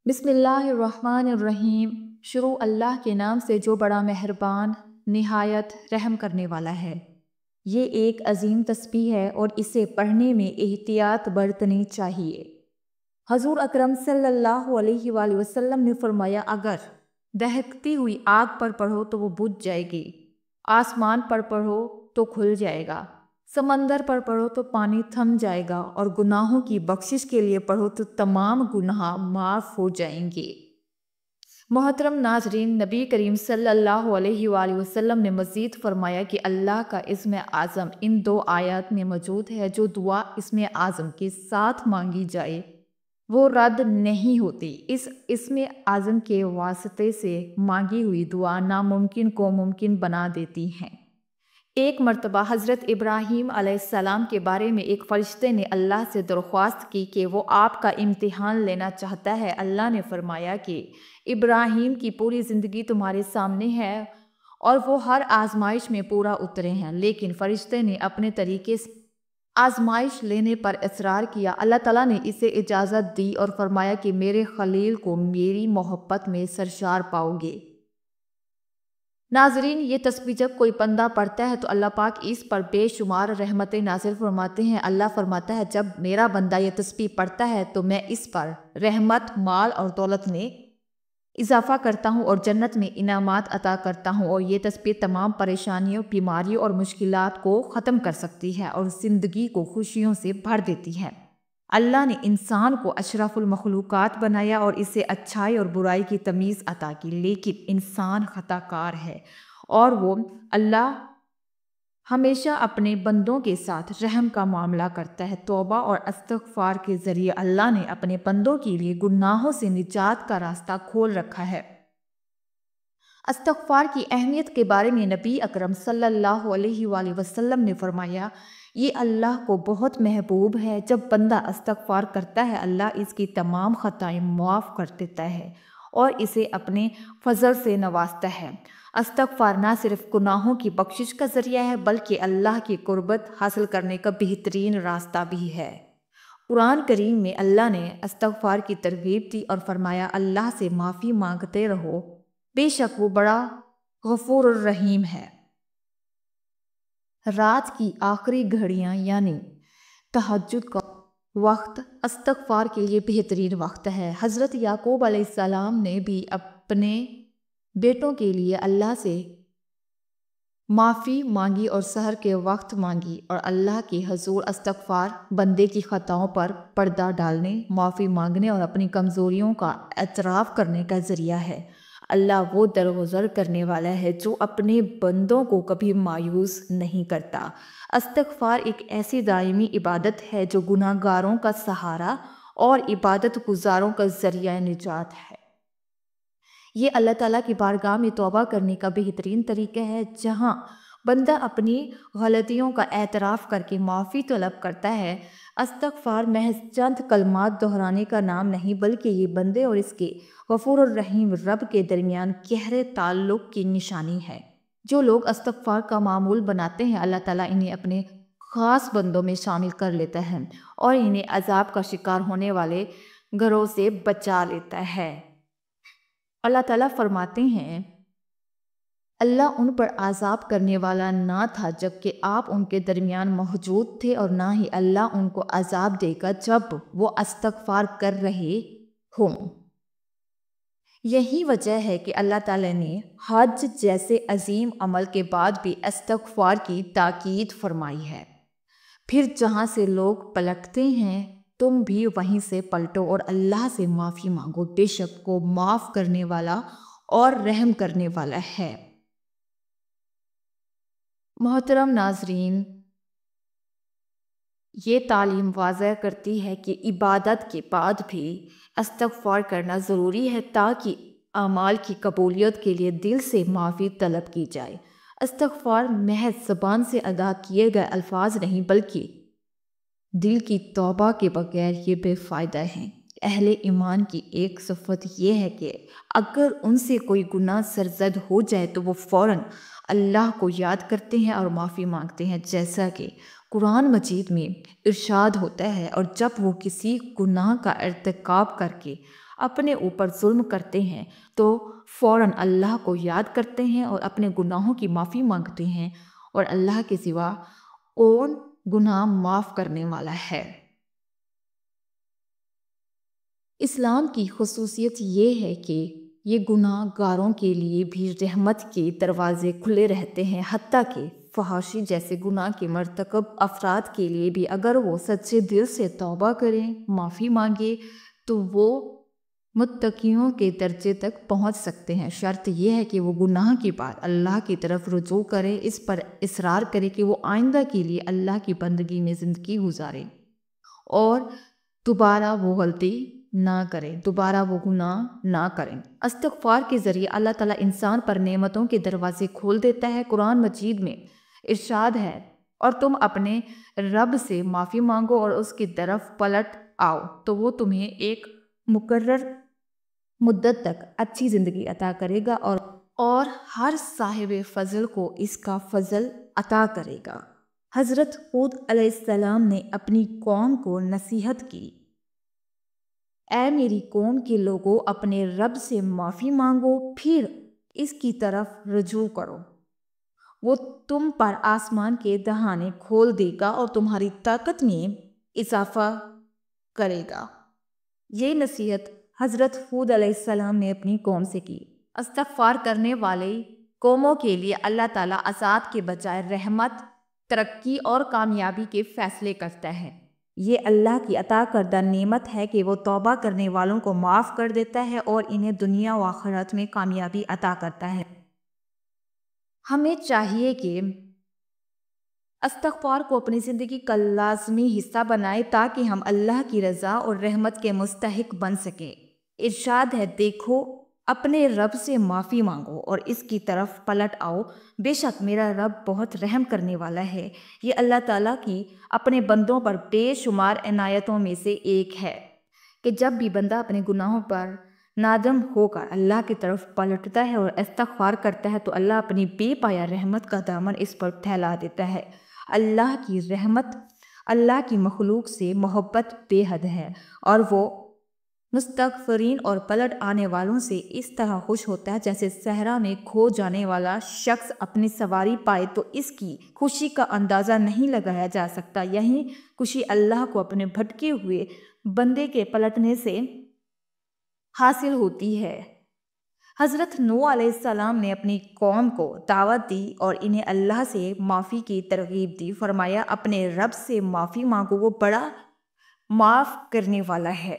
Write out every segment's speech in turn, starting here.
بسم اللہ الرحمن الرحیم۔ شروع اللہ کے نام سے جو بڑا مہربان نہایت رحم کرنے والا ہے۔ یہ ایک عظیم تسبیح ہے اور اسے پڑھنے میں احتیاط برتنی چاہیے۔ حضور اکرم صلی اللہ علیہ وآلہ وسلم نے فرمایا، اگر دہکتی ہوئی آگ پر پڑھو تو وہ بجھ جائے گی، آسمان پر پڑھو تو کھل جائے گا، سمندر پر پڑھو تو پانی تھم جائے گا، اور گناہوں کی بخشش کے لیے پڑھو تو تمام گناہ معاف ہو جائیں گے۔ محترم ناظرین، نبی کریم صلی اللہ علیہ وآلہ وسلم نے مزید فرمایا کہ اللہ کا اسم اعظم ان دو آیات میں موجود ہے۔ جو دعا اسم اعظم کے ساتھ مانگی جائے وہ رد نہیں ہوتی۔ اس اسم اعظم کے واسطے سے مانگی ہوئی دعا ناممکن کو ممکن بنا دیتی ہیں۔ ایک مرتبہ حضرت ابراہیم علیہ السلام کے بارے میں ایک فرشتے نے اللہ سے درخواست کی کہ وہ آپ کا امتحان لینا چاہتا ہے۔ اللہ نے فرمایا کہ ابراہیم کی پوری زندگی تمہارے سامنے ہے اور وہ ہر آزمائش میں پورا اترے ہیں، لیکن فرشتے نے اپنے طریقے سے آزمائش لینے پر اصرار کیا۔ اللہ تعالیٰ نے اسے اجازت دی اور فرمایا کہ میرے خلیل کو میری محبت میں سرشار پاؤ گے۔ ناظرین، یہ تسبیح جب کوئی بندہ پڑھتا ہے تو اللہ پاک اس پر بے شمار رحمتیں نازل فرماتے ہیں۔ اللہ فرماتا ہے، جب میرا بندہ یہ تسبیح پڑھتا ہے تو میں اس پر رحمت، مال اور دولت میں اضافہ کرتا ہوں اور جنت میں انعامات عطا کرتا ہوں، اور یہ تسبیح تمام پریشانیوں، بیماریوں اور مشکلات کو ختم کر سکتی ہے اور زندگی کو خوشیوں سے بھر دیتی ہے۔ اللہ نے انسان کو اشرف المخلوقات بنایا اور اسے اچھائی اور برائی کی تمیز عطا کی، لیکن انسان خطا کار ہے اور وہ اللہ ہمیشہ اپنے بندوں کے ساتھ رحم کا معاملہ کرتا ہے۔ توبہ اور استغفار کے ذریعے اللہ نے اپنے بندوں کے لیے گناہوں سے نجات کا راستہ کھول رکھا ہے۔ استغفار کی اہمیت کے بارے میں نبی اکرم صلی اللہ علیہ وآلہ وسلم نے فرمایا، یہ اللہ کو بہت محبوب ہے۔ جب بندہ استغفار کرتا ہے، اللہ اس کی تمام خطائیں معاف کر دیتا ہے اور اسے اپنے فضل سے نوازتا ہے۔ استغفار نہ صرف گناہوں کی بخشش کا ذریعہ ہے بلکہ اللہ کی قربت حاصل کرنے کا بہترین راستہ بھی ہے۔ قرآن کریم میں اللہ نے استغفار کی ترغیب دی اور فرمایا، اللہ سے معافی مانگتے رہو، بے شک وہ بڑا غفور الرحیم ہے۔ رات کی آخری گھڑیاں یعنی تہجد کا وقت استغفار کے لیے بہترین وقت ہے۔ حضرت یعقوب علیہ السلام نے بھی اپنے بیٹوں کے لیے اللہ سے معافی مانگی اور سحر کے وقت مانگی، اور اللہ کے حضور استغفار بندے کی خطاؤں پر پردہ ڈالنے، معافی مانگنے اور اپنی کمزوریوں کا اعتراف کرنے کا ذریعہ ہے۔ اللہ وہ درگزر کرنے والا ہے جو اپنے بندوں کو کبھی مایوس نہیں کرتا۔ استغفار ایک ایسی دائمی عبادت ہے جو گناہ گاروں کا سہارا اور عبادت گزاروں کا ذریعہ نجات ہے۔ یہ اللہ تعالیٰ کی بارگاہ میں توبہ کرنے کا بہترین طریقہ ہے، جہاں بندہ اپنی غلطیوں کا اعتراف کر کے معافی طلب کرتا ہے۔ استغفار محض چند کلمات دہرانے کا نام نہیں، بلکہ یہ بندے اور اس کے غفور الرحیم رب کے درمیان گہرے تعلق کی نشانی ہے۔ جو لوگ استغفار کا معمول بناتے ہیں، اللہ تعالیٰ انہیں اپنے خاص بندوں میں شامل کر لیتا ہے اور انہیں عذاب کا شکار ہونے والے گھروں سے بچا لیتا ہے۔ اللہ تعالیٰ فرماتے ہیں، اللہ ان پر عذاب کرنے والا نہ تھا جبکہ آپ ان کے درمیان موجود تھے، اور نہ ہی اللہ ان کو عذاب دے گا جب وہ استغفار کر رہے ہوں۔ یہی وجہ ہے کہ اللہ تعالیٰ نے حج جیسے عظیم عمل کے بعد بھی استغفار کی تاکید فرمائی ہے۔ پھر جہاں سے لوگ پلٹتے ہیں تم بھی وہیں سے پلٹو اور اللہ سے معافی مانگو، بے شک وہ معاف کرنے والا اور رحم کرنے والا ہے۔ محترم ناظرین، یہ تعلیم واضح کرتی ہے کہ عبادت کے بعد بھی استغفار کرنا ضروری ہے تاکہ اعمال کی قبولیت کے لیے دل سے معافی طلب کی جائے۔ استغفار محض زبان سے ادا کیے گئے الفاظ نہیں بلکہ دل کی توبہ کے بغیر یہ بے فائدہ ہیں۔ اہل ایمان کی ایک صفت یہ ہے کہ اگر ان سے کوئی گناہ سرزد ہو جائے تو وہ فوراً اللہ کو یاد کرتے ہیں اور معافی مانگتے ہیں، جیسا کہ قرآن مجید میں ارشاد ہوتا ہے، اور جب وہ کسی گناہ کا ارتکاب کر کے اپنے اوپر ظلم کرتے ہیں تو فوراً اللہ کو یاد کرتے ہیں اور اپنے گناہوں کی معافی مانگتے ہیں، اور اللہ کے سوا کون گناہ معاف کرنے والا ہے۔ اسلام کی خصوصیت یہ ہے کہ یہ گناہ گاروں کے لیے بھی رحمت کے دروازے کھلے رہتے ہیں، حتیٰ کہ فحاشی جیسے گناہ کے مرتکب افراد کے لیے بھی اگر وہ سچے دل سے توبہ کریں، معافی مانگے، تو وہ متقیوں کے درجے تک پہنچ سکتے ہیں۔ شرط یہ ہے کہ وہ گناہ کے بعد اللہ کی طرف رجوع کرے، اس پر اصرار کرے کہ وہ آئندہ کے لیے اللہ کی بندگی میں زندگی گزارے اور دوبارہ وہ غلطی نہ کریں، دوبارہ وہ گناہ نہ کریں۔ استغفار کے ذریعے اللہ تعالیٰ انسان پر نعمتوں کے دروازے کھول دیتا ہے۔ قرآن مجید میں ارشاد ہے، اور تم اپنے رب سے معافی مانگو اور اس کی طرف پلٹ آؤ تو وہ تمہیں ایک مقرر مدت تک اچھی زندگی عطا کرے گا اور ہر صاحب فضل کو اس کا فضل عطا کرے گا۔ حضرت ہود علیہ السلام نے اپنی قوم کو نصیحت کی، اے میری قوم کے لوگوں، اپنے رب سے معافی مانگو، پھر اس کی طرف رجوع کرو، وہ تم پر آسمان کے دہانے کھول دے گا اور تمہاری طاقت میں اضافہ کرے گا۔ یہ نصیحت حضرت ہود علیہ السلام نے اپنی قوم سے کی۔ استغفار کرنے والے قوموں کے لیے اللہ تعالیٰ عذاب کے بجائے رحمت، ترقی اور کامیابی کے فیصلے کرتا ہے۔ یہ اللہ کی عطا کردہ نعمت ہے کہ وہ توبہ کرنے والوں کو معاف کر دیتا ہے اور انہیں دنیا و آخرت میں کامیابی عطا کرتا ہے۔ ہمیں چاہیے کہ استغفار کو اپنی زندگی کا لازمی حصہ بنائیں تاکہ ہم اللہ کی رضا اور رحمت کے مستحق بن سکیں۔ ارشاد ہے، دیکھو، اپنے رب سے معافی مانگو اور اس کی طرف پلٹ آؤ، بے شک میرا رب بہت رحم کرنے والا ہے۔ یہ اللہ تعالیٰ کی اپنے بندوں پر بے شمار عنایتوں میں سے ایک ہے کہ جب بھی بندہ اپنے گناہوں پر نادم ہو کر اللہ کی طرف پلٹتا ہے اور استغفار کرتا ہے تو اللہ اپنی بے پایا رحمت کا دامن اس پر پھیلا دیتا ہے۔ اللہ کی رحمت، اللہ کی مخلوق سے محبت بے حد ہے، اور وہ مستغفرین اور پلٹ آنے والوں سے اس طرح خوش ہوتا ہے جیسے صحرا میں کھو جانے والا شخص اپنی سواری پائے تو اس کی خوشی کا اندازہ نہیں لگایا جا سکتا۔ یہی خوشی اللہ کو اپنے بھٹکے ہوئے بندے کے پلٹنے سے حاصل ہوتی ہے۔ حضرت نوح علیہ السلام نے اپنی قوم کو دعوت دی اور انہیں اللہ سے معافی کی ترغیب دی۔ فرمایا، اپنے رب سے معافی مانگو، وہ بڑا معاف کرنے والا ہے۔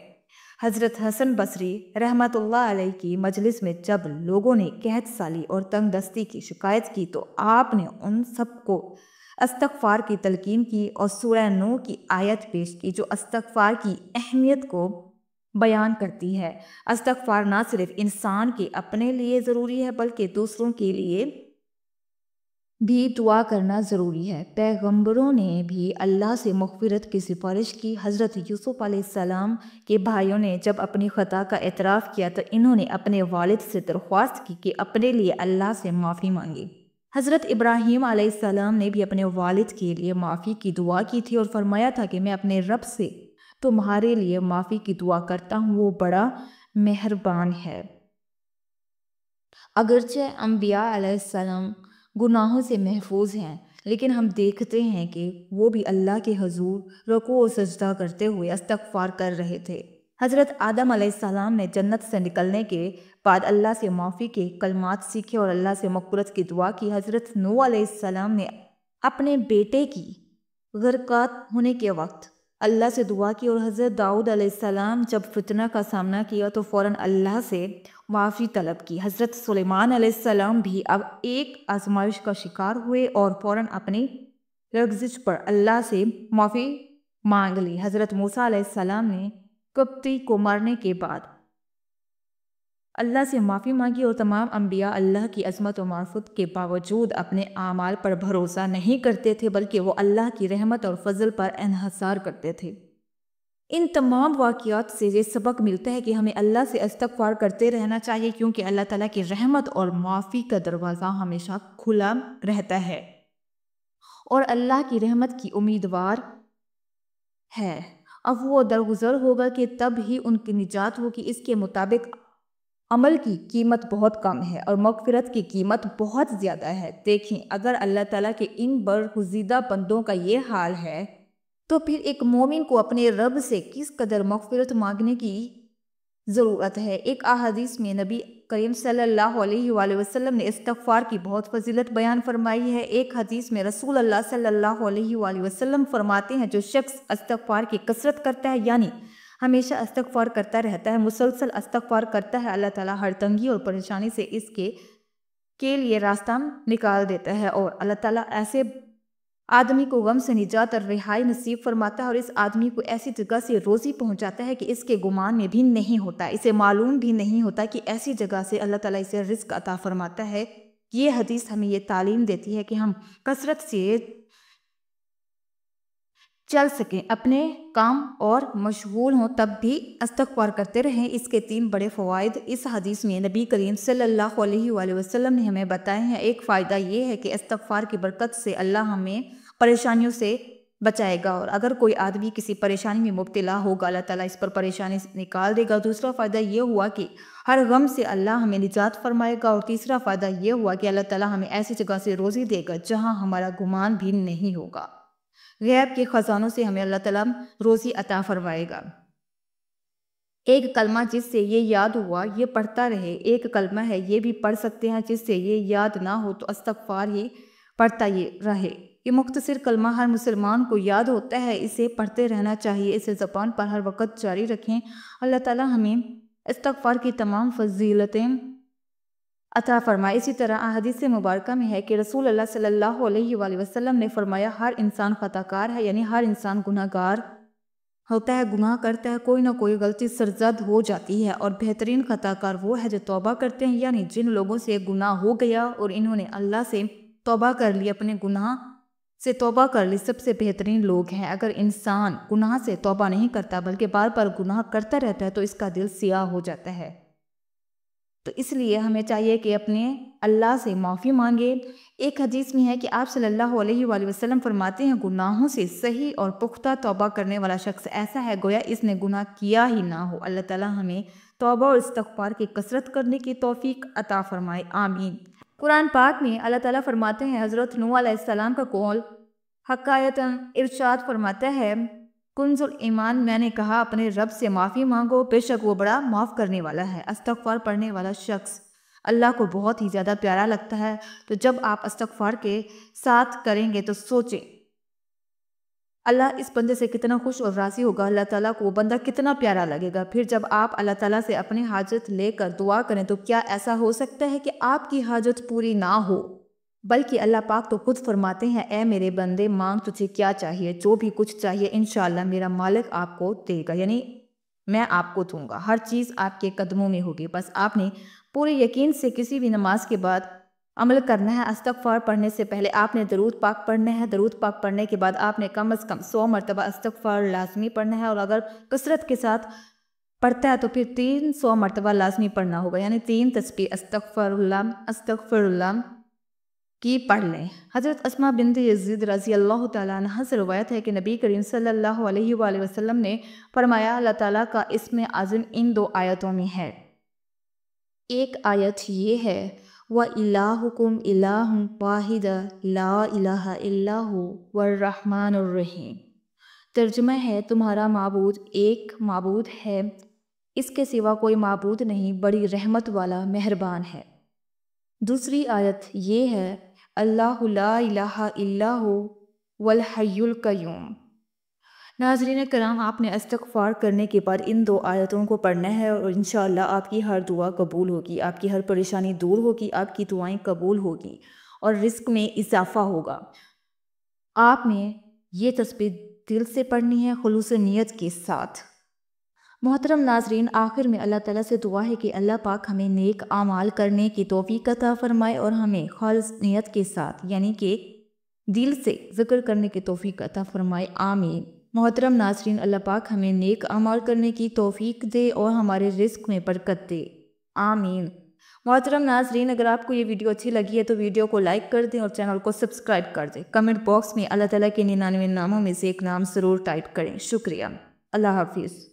حضرت حسن بصری رحمۃ اللہ علیہ کی مجلس میں جب لوگوں نے قحط سالی اور تنگ دستی کی شکایت کی تو آپ نے ان سب کو استغفار کی تلقین کی اور سورہ نوح کی آیت پیش کی جو استغفار کی اہمیت کو بیان کرتی ہے۔ استغفار نہ صرف انسان کے اپنے لیے ضروری ہے بلکہ دوسروں کے لیے بھی دعا کرنا ضروری ہے۔ پیغمبروں نے بھی اللہ سے مغفرت کی سفارش کی۔ حضرت یوسف علیہ السلام کے بھائیوں نے جب اپنی خطا کا اعتراف کیا تو انہوں نے اپنے والد سے درخواست کی کہ اپنے لیے اللہ سے معافی مانگے۔ حضرت ابراہیم علیہ السلام نے بھی اپنے والد کے لیے معافی کی دعا کی تھی اور فرمایا تھا کہ میں اپنے رب سے تمہارے لیے معافی کی دعا کرتا ہوں، وہ بڑا مہربان ہے۔ اگرچہ انبیاء علیہ السلام گناہوں سے محفوظ ہیں، لیکن ہم دیکھتے ہیں کہ وہ بھی اللہ کے حضور رکوع و سجدہ کرتے ہوئے استغفار کر رہے تھے۔ حضرت آدم علیہ السلام نے جنت سے نکلنے کے بعد اللہ سے معافی کے کلمات سیکھے اور اللہ سے مغفرت کی دعا کی۔ حضرت نوح علیہ السلام نے اپنے بیٹے کی غرقات ہونے کے وقت اللہ سے دعا کی، اور حضرت داؤد علیہ السلام جب فتنہ کا سامنا کیا تو فوراً اللہ سے معافی طلب کی۔ حضرت سلیمان علیہ السلام بھی اب ایک آزمائش کا شکار ہوئے اور فوراً اپنی لغزش پر اللہ سے معافی مانگ لی۔ حضرت موسیٰ علیہ السلام نے قبطی کو مارنے کے بعد اللہ سے معافی مانگی، اور تمام انبیاء اللہ کی عظمت و معرفت کے باوجود اپنے اعمال پر بھروسہ نہیں کرتے تھے بلکہ وہ اللہ کی رحمت اور فضل پر انحصار کرتے تھے۔ ان تمام واقعات سے یہ سبق ملتا ہے کہ ہمیں اللہ سے استغفار کرتے رہنا چاہیے کیونکہ اللہ تعالیٰ کی رحمت اور معافی کا دروازہ ہمیشہ کھلا رہتا ہے اور اللہ کی رحمت کی امیدوار ہے۔ افو و درگزر ہوگا کہ تب ہی ان کی نجات ہوگی۔ اس کے مطابق عمل کی قیمت بہت کم ہے اور مغفرت کی قیمت بہت زیادہ ہے۔ دیکھیں اگر اللہ تعالیٰ کے ان برگزیدہ بندوں کا یہ حال ہے تو پھر ایک مومن کو اپنے رب سے کس قدر مغفرت مانگنے کی ضرورت ہے۔ ایک احادیث میں نبی کریم صلی اللہ علیہ وآلہ وسلم نے استغفار کی بہت فضیلت بیان فرمائی ہے۔ ایک حدیث میں رسول اللہ صلی اللہ علیہ وآلہ وسلم فرماتے ہیں جو شخص استغفار کی کثرت کرتا ہے یعنی ہمیشہ استغفار کرتا رہتا ہے، مسلسل استغفار کرتا ہے، اللہ تعالیٰ ہر تنگی اور پریشانی سے اس کے لیے راستہ نکال دیتا ہے اور اللہ تعالیٰ ایسے آدمی کو غم سے نجات اور رہائی نصیب فرماتا ہے اور اس آدمی کو ایسی جگہ سے روزی پہنچاتا ہے کہ اس کے گمان میں بھی نہیں ہوتا، اسے معلوم بھی نہیں ہوتا کہ ایسی جگہ سے اللہ تعالیٰ اسے رزق عطا فرماتا ہے۔ یہ حدیث ہمیں یہ تعلیم دیتی ہے کہ ہم کثرت سے چل سکیں، اپنے کام اور مشغول ہوں تب بھی استغفار کرتے رہیں۔ اس کے 3 بڑے فوائد اس حدیث میں نبی کریم صلی اللہ علیہ وآلہ وسلم نے ہمیں بتائے ہیں۔ ایک فائدہ یہ ہے کہ استغفار کی برکت سے اللہ ہمیں پریشانیوں سے بچائے گا اور اگر کوئی آدمی کسی پریشانی میں مبتلا ہوگا اللہ تعالیٰ اس پر پریشانی نکال دے گا۔ دوسرا فائدہ یہ ہوا کہ ہر غم سے اللہ ہمیں نجات فرمائے گا اور تیسرا فائدہ یہ ہوا کہ اللہ تعالیٰ ہمیں ایسی جگہ سے روزی دے گا جہاں ہمارا گمان بھی نہیں ہوگا۔ غیب کے خزانوں سے ہمیں اللہ تعالیٰ روزی عطا فرمائے گا۔ ایک کلمہ جس سے یہ یاد ہوا یہ پڑھتا رہے، ایک کلمہ ہے یہ بھی پڑھ سکتے ہیں جس سے یہ یاد نہ ہو تو استغفار ہی پڑھتا یہ رہے۔ یہ مختصر کلمہ ہر مسلمان کو یاد ہوتا ہے، اسے پڑھتے رہنا چاہیے، اسے زبان پر ہر وقت جاری رکھیں۔ اللہ تعالیٰ ہمیں استغفار کی تمام فضیلتیں عطا فرمائے۔ اسی طرح احادیث مبارکہ میں ہے کہ رسول اللہ صلی اللہ علیہ وآلہ وسلم نے فرمایا ہر انسان خطا کار ہے، یعنی ہر انسان گناہ گار ہوتا ہے، گناہ کرتا ہے، کوئی نہ کوئی غلطی سرزد ہو جاتی ہے اور بہترین خطا کار وہ ہے جو توبہ کرتے ہیں، یعنی جن لوگوں سے گناہ ہو گیا اور انہوں نے اللہ سے توبہ کر لی، اپنے گناہ سے توبہ کر لی، سب سے بہترین لوگ ہیں۔ اگر انسان گناہ سے توبہ نہیں کرتا بلکہ بار بار گناہ کرتا رہتا ہے تو اس کا دل سیاہ ہو جاتا ہے، تو اس لیے ہمیں چاہیے کہ اپنے اللہ سے معافی مانگے۔ ایک حدیث میں ہے کہ آپ صلی اللہ علیہ وآلہ وسلم فرماتے ہیں گناہوں سے صحیح اور پختہ توبہ کرنے والا شخص ایسا ہے گویا اس نے گناہ کیا ہی نہ ہو۔ اللہ تعالیٰ ہمیں توبہ اور استغفار کی کثرت کرنے کی توفیق عطا فرمائے، آمین۔ قرآن پاک میں اللہ تعالیٰ فرماتے ہیں، حضرت نوح علیہ السلام کا قول حکایتاً ارشاد فرماتا ہے، کنز الایمان میں نے کہا اپنے رب سے معافی مانگو، بے شک وہ بڑا معاف کرنے والا ہے۔ استغفار پڑھنے والا شخص اللہ کو بہت ہی زیادہ پیارا لگتا ہے، تو جب آپ استغفار کے ساتھ کریں گے تو سوچیں اللہ اس بندے سے کتنا خوش اور راضی ہوگا، اللہ تعالیٰ کو وہ بندہ کتنا پیارا لگے گا۔ پھر جب آپ اللہ تعالیٰ سے اپنی حاجت لے کر دعا کریں تو کیا ایسا ہو سکتا ہے کہ آپ کی حاجت پوری نہ ہو، بلکہ اللہ پاک تو خود فرماتے ہیں اے میرے بندے مانگ تجھے کیا چاہیے، جو بھی کچھ چاہیے انشاءاللہ میرا مالک آپ کو دے گا، یعنی میں آپ کو دوں گا، ہر چیز آپ کے قدموں میں ہوگی، بس آپ نے پورے یقین سے کسی بھی نماز کے بعد عمل کرنا ہے۔ استغفار پڑھنے سے پہلے آپ نے درود پاک پڑھنا ہے، درود پاک پڑھنے کے بعد آپ نے کم از کم 100 مرتبہ استغفار لازمی پڑھنا ہے، اور اگر کثرت کے ساتھ پڑھتا ہے تو پھر 300 مرتبہ لازمی پڑھنا ہوگا، یعنی 3 تسبیح استغفر اللہ کی پڑھ لیں۔ حضرت اسماء بنت یزید رضی اللہ تعالیٰ عنہ سے روایت ہے کہ نبی کریم صلی اللہ علیہ وآلہ وسلم نے فرمایا اللہ تعالیٰ کا اسم اعظم ان 2 آیتوں میں ہے۔ ایک آیت یہ ہے وَإِلَٰهُكُمْ إِلَٰهٌ وَاحِدٌ لَا إِلَٰهَ إِلَّا هُوَ الرَّحْمَٰنُ الرَّحِيمُ، ترجمہ ہے تمہارا معبود ایک معبود ہے، اس کے سوا کوئی معبود نہیں، بڑی رحمت والا مہربان ہے۔ دوسری آیت یہ ہے اللہ لا الہ الا هو والحی القیوم۔ ناظرین کرام، آپ نے استغفار کرنے کے بعد ان 2 آیتوں کو پڑھنا ہے اور انشاءاللہ آپ کی ہر دعا قبول ہوگی، آپ کی ہر پریشانی دور ہوگی، آپ کی دعائیں قبول ہوگی اور رزق میں اضافہ ہوگا۔ آپ نے یہ تسبیح دل سے پڑھنی ہے، خلوص نیت کے ساتھ۔ محترم ناظرین، آخر میں اللہ تعالیٰ سے دعا ہے کہ اللہ پاک ہمیں نیک اعمال کرنے کی توفیق عطا فرمائے اور ہمیں خالص نیت کے ساتھ یعنی کہ دل سے ذکر کرنے کی توفیق عطا فرمائے، آمین۔ محترم ناظرین، اللہ پاک ہمیں نیک اعمال کرنے کی توفیق دے اور ہمارے رزق میں برکت دے، آمین۔ محترم ناظرین، اگر آپ کو یہ ویڈیو اچھی لگی ہے تو ویڈیو کو لائک کر دیں اور چینل کو سبسکرائب کر دیں۔ کمنٹ باکس میں اللہ تعالیٰ کے 99 ناموں میں سے ایک نام ضرور ٹائپ کریں، شکریہ۔ اللہ حافظ.